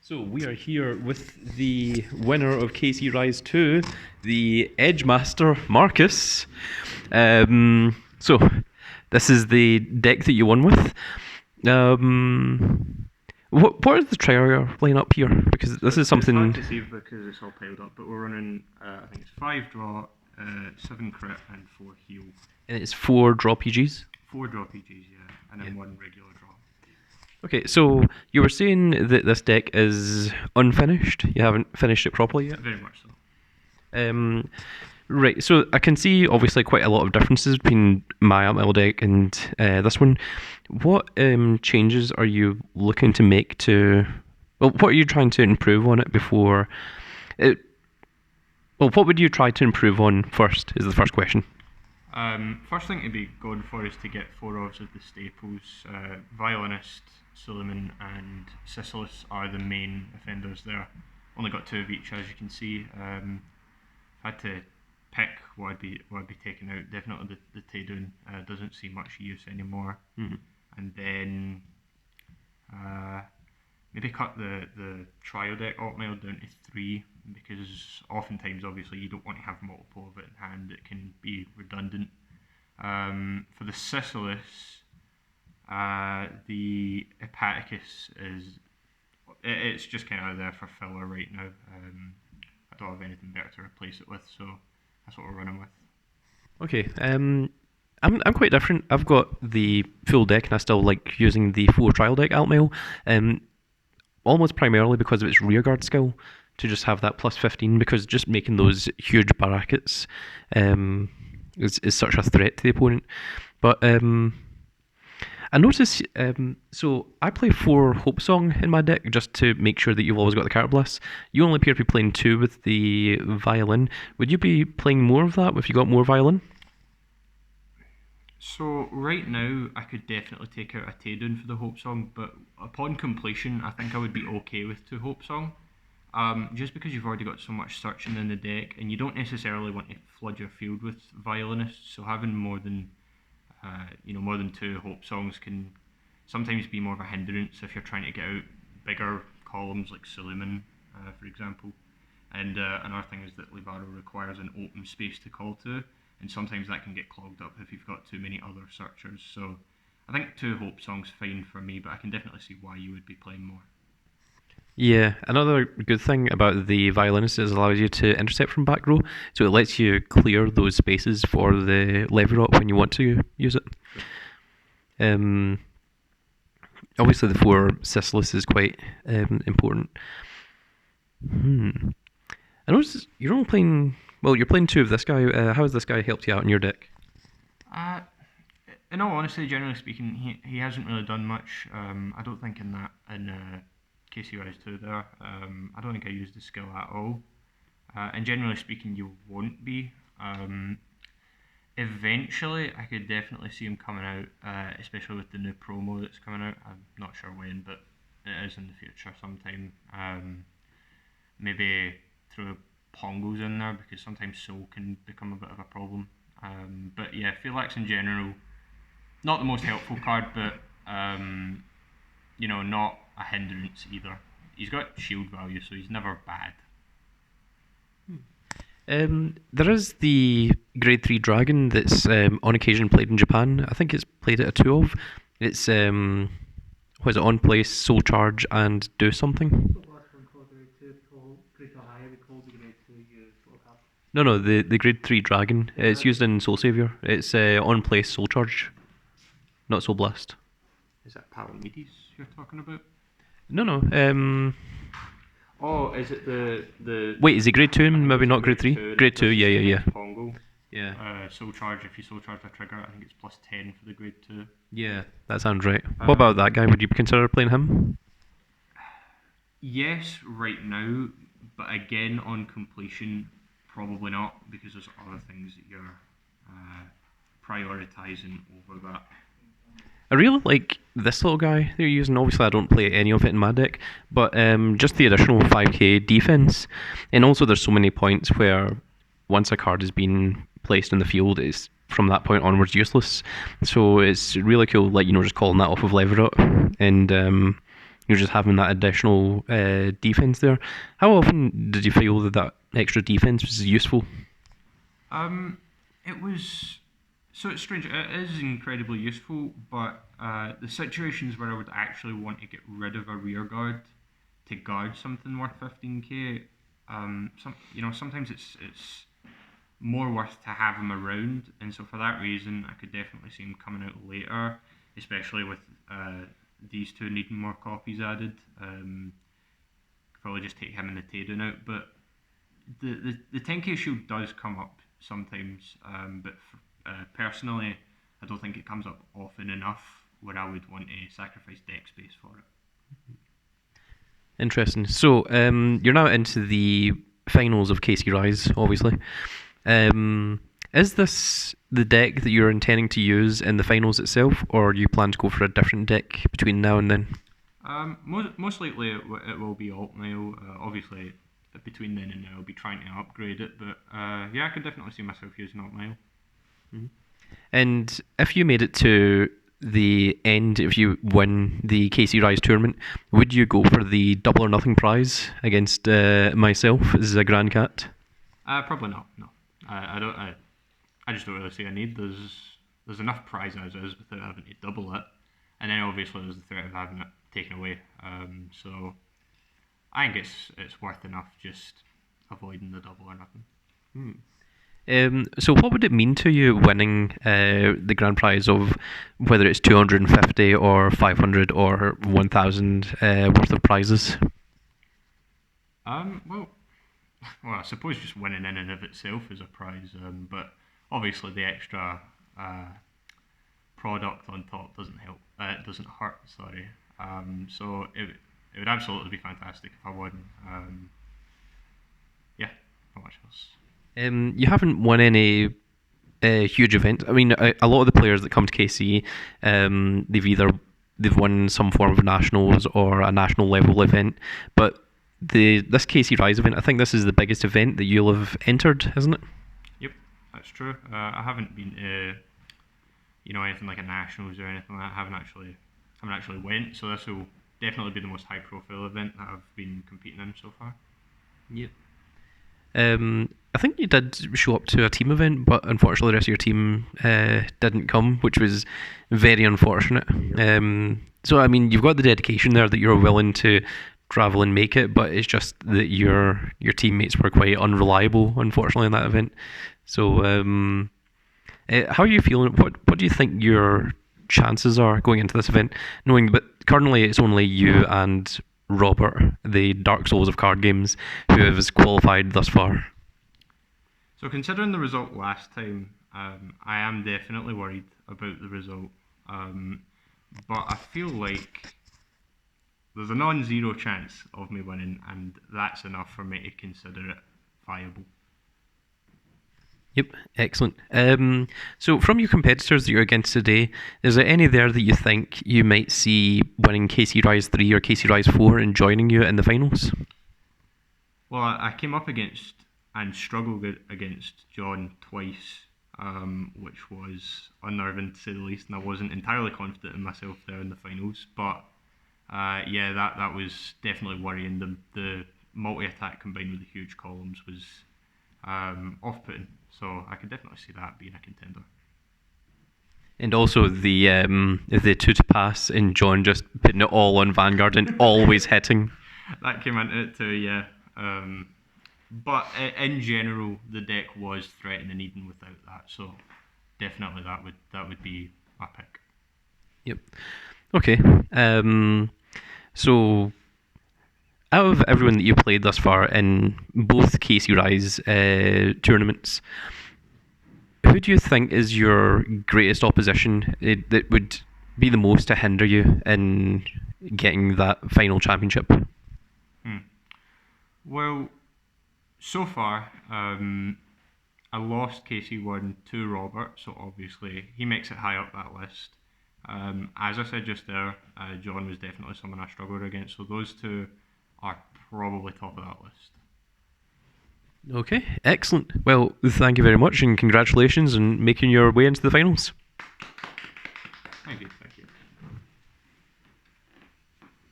So we are here with the winner of KC Rise 2, the Edge Master, Marcus. So this is the deck that you won with. What is the trigger line up here? Because this is something... It's hard to save because it's all piled up, but we're running, I think it's 5 draw, 7 crit and 4 heal. And it's 4 draw PGs? 4 draw PGs, yeah, and then 1 regular draw. Okay, so you were saying that this deck is unfinished. You haven't finished it properly yet? Very much so. Right, so I can see obviously quite a lot of differences between my Altmile deck and this one. What changes are you looking to make to... Well, what are you trying to improve on it before... Well, what would you try to improve on first, is the first question. First thing to be going for is to get 4 ofs of the staples. Violinist, Suleiman and Sisyphus are the main offenders there. Only got 2 of each, as you can see. Had to pick what I'd be taking out. Definitely the Taydoon doesn't see much use anymore. And then maybe cut the trio deck Altmile down to 3, because oftentimes obviously you don't want to have multiple of it in hand. It can be redundant. For the Sisyphus, the Hepaticus it's just kind of there for filler right now. I don't have anything better to replace it with, so that's what we're running with. Okay, I'm quite different. I've got the full deck and I still like using the 4 trial deck Altmile, almost primarily because of its rearguard skill, to just have that plus 15, because just making those huge brackets is such a threat to the opponent. But I notice, so I play 4 Hope Song in my deck just to make sure that you've always got the Character Bliss. You only appear to be playing 2 with the Violin. Would you be playing more of that if you got more Violin? So right now I could definitely take out a Taydoon for the Hope Song, but upon completion I think I would be okay with 2 Hope Song. Just because you've already got so much searching in the deck, and you don't necessarily want to flood your field with Violinists, so having more than 2 Hope Songs can sometimes be more of a hindrance if you're trying to get out bigger columns like Suleiman, for example. And another thing is that Livaro requires an open space to call to, and sometimes that can get clogged up if you've got too many other searchers. So I think 2 Hope Songs fine for me, but I can definitely see why you would be playing more. Yeah, another good thing about the Violinist is it allows you to intercept from back row, so it lets you clear those spaces for the lever up when you want to use it. Obviously the 4 Sisyphus is quite important. I noticed you're only playing... Well, you're playing 2 of this guy. How has this guy helped you out in your deck? In all honesty, generally speaking, he hasn't really done much. I don't think in KC Rise 2 there, I don't think I used the skill at all. And generally speaking, you won't be. Eventually, I could definitely see him coming out, especially with the new promo that's coming out. I'm not sure when, but it is in the future sometime. Maybe throw Pongos in there, because sometimes Soul can become a bit of a problem. But yeah, Felix in general, not the most helpful card, but not a hindrance either. He's got shield value, so he's never bad. There is the grade 3 dragon that's on occasion played in Japan. I think it's played at a 2 of. It's what is it, on place, soul charge and do something. No, the grade 3 dragon. It's used in Soul Savior. It's on place, soul charge, not soul blast. Is that Palamedes you're talking about? No. Oh, is it the... Wait, is it grade 2? Maybe not grade 3? Grade 2, yeah. Pongo. Yeah. Soul charge, if you soul charge a trigger, I think it's plus 10 for the grade 2. Yeah, that sounds right. What about that guy? Would you consider playing him? Yes, right now, but again, on completion, probably not, because there's other things that you're prioritising over that. I really like this little guy they're using. Obviously, I don't play any of it in my deck, but just the additional 5k defense. And also, there's so many points where once a card has been placed in the field, it's from that point onwards useless. So it's really cool, just calling that off of Lever Up and just having that additional defense there. How often did you feel that extra defense was useful? Um, it was so it's strange. It is incredibly useful, but the situations where I would actually want to get rid of a rear guard to guard something worth 15k, sometimes it's more worth to have him around, and so for that reason, I could definitely see him coming out later, especially with these two needing more copies added. Could probably just take him and the Taden out, but the 10k shield does come up sometimes, but personally, I don't think it comes up often enough where I would want to sacrifice deck space for it. Interesting. So you're now into the finals of KC Rise, obviously. Is this the deck that you're intending to use in the finals itself, or do you plan to go for a different deck between now and then? Most likely it will be Altmile. Obviously, between then and now, I'll be trying to upgrade it, but yeah, I could definitely see myself using Altmile. Mm-hmm. And if you made it to the end, if you win the KC Rise tournament, would you go for the double or nothing prize against myself as a Grand Cat? Probably not. No, I don't. I just don't really see a need. There's enough prize as is without having to double it, and then obviously there's the threat of having it taken away. So I think it's worth enough just avoiding the double or nothing. So what would it mean to you winning the grand prize of whether it's 250 or 500 or 1,000 worth of prizes? Well, I suppose just winning in and of itself is a prize, but obviously the extra product on top doesn't help. It doesn't hurt. Sorry. So it would absolutely be fantastic if I won. Yeah, not much else. You haven't won any huge events. I mean, a lot of the players that come to KC, they've won some form of nationals or a national level event. But this KC Rise event, I think this is the biggest event that you'll have entered, isn't it? Yep, that's true. I haven't been to, anything like a nationals or anything like that. I haven't actually went. So this will definitely be the most high profile event that I've been competing in so far. Yep. I think you did show up to a team event, but unfortunately the rest of your team didn't come, which was very unfortunate. So, I mean, you've got the dedication there that you're willing to travel and make it, but it's just that your teammates were quite unreliable, unfortunately, in that event. So, how are you feeling? What do you think your chances are going into this event, knowing that currently it's only you and Robert, the Dark Souls of card games, who has qualified thus far? So considering the result last time, I am definitely worried about the result. But I feel like there's a non-zero chance of me winning, and that's enough for me to consider it viable. Yep, excellent. So from your competitors that you're against today, is there any there that you think you might see winning KC Rise 3 or KC Rise 4 and joining you in the finals? Well, I came up against and struggled against John twice, which was unnerving to say the least, and I wasn't entirely confident in myself there in the finals. But yeah, that was definitely worrying. The multi-attack combined with the huge columns was off-putting, so I could definitely see that being a contender. And also the two to pass and John just putting it all on Vanguard and always hitting. That came into it too, yeah. But in general, the deck was threatening even without that, so definitely that would be my pick. Yep. Okay. So out of everyone that you played thus far in both KC Rise tournaments, who do you think is your greatest opposition that would be the most to hinder you in getting that final championship? Well, so far, I lost KC1 to Robert, so obviously he makes it high up that list. As I said just there, John was definitely someone I struggled against, so those two are probably top of that list. Okay, excellent. Well, thank you very much and congratulations on making your way into the finals. Thank you.